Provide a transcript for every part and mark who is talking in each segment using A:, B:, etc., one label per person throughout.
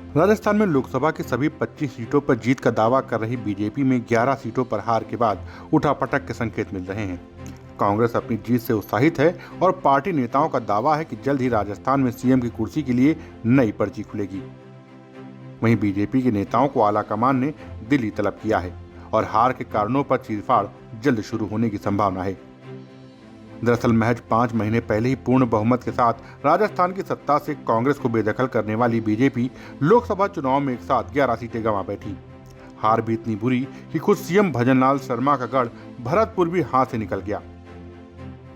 A: राजस्थान में लोकसभा की सभी 25 सीटों पर जीत का दावा कर रही बीजेपी में 11 सीटों पर हार के बाद उठापटक के संकेत मिल रहे हैं। कांग्रेस अपनी जीत से उत्साहित है और पार्टी नेताओं का दावा है कि जल्द ही राजस्थान में सीएम की कुर्सी के लिए नई पर्ची खुलेगी। वहीं बीजेपी के नेताओं को आलाकमान ने दिल्ली तलब किया है और हार के कारणों पर चीरफाड़ जल्द शुरू होने की संभावना है। दरअसल महज 5 महीने पहले ही पूर्ण बहुमत के साथ राजस्थान की सत्ता से कांग्रेस को बेदखल करने वाली बीजेपी लोकसभा चुनाव में एक साथ 11 सीटें गंवा बैठी। हार भी इतनी बुरी कि खुद सीएम भजनलाल शर्मा का गढ़ भरतपुर भी हाथ से निकल गया।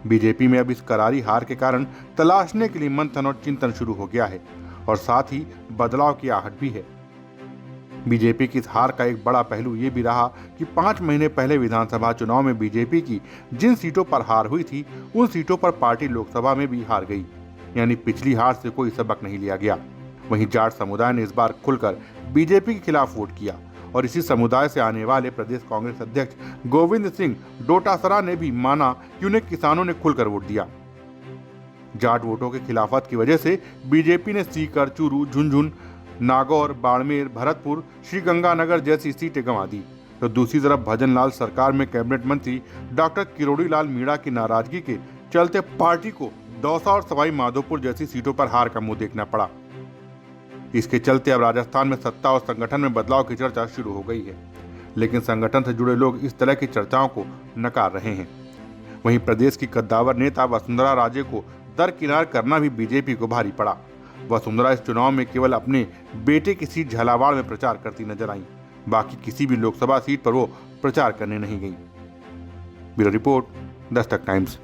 A: बीजेपी में अब इस करारी हार के कारण तलाशने के लिए मंथन और चिंतन शुरू हो गया है और साथ ही बदलाव की आहट भी है। बीजेपी की इस हार का एक बड़ा पहलू ये भी रहा कि 5 महीने पहले विधानसभा चुनाव में बीजेपी की जिन सीटों पर हार हुई थी उन सीटों पर पार्टी लोकसभा में भी हार गई, यानी पिछली हार से कोई सबक नहीं लिया गया। वहीं जाट समुदाय ने इस बार खुलकर बीजेपी के खिलाफ वोट किया और इसी समुदाय से आने वाले प्रदेश कांग्रेस अध्यक्ष गोविंद सिंह डोटासरा ने भी माना कि उन्हें किसानों ने खुलकर वोट दिया। जाट वोटों के खिलाफत की वजह से बीजेपी ने सीकर, चूरू, झुंझुनू, नागौर, बाड़मेर, भरतपुर, श्रीगंगानगर जैसी सीटें गंवा दी। तो दूसरी तरफ भजनलाल सरकार में कैबिनेट मंत्री डॉक्टर किरोड़ी लाल मीणा की नाराजगी के चलते पार्टी को दौसा और सवाई माधोपुर जैसी सीटों पर हार का मुंह देखना पड़ा। इसके चलते अब राजस्थान में सत्ता और संगठन में बदलाव की चर्चा शुरू हो गई है, लेकिन संगठन से जुड़े लोग इस तरह की चर्चाओं को नकार रहे हैं। वहीं प्रदेश की कद्दावर नेता वसुंधरा राजे को दरकिनार करना भी बीजेपी को भारी पड़ा। वसुंधरा इस चुनाव में केवल अपने बेटे की सीट झालावाड़ में प्रचार करती नजर आई, बाकी किसी भी लोकसभा सीट पर वो प्रचार करने नहीं गई। Bureau report, Dastak times.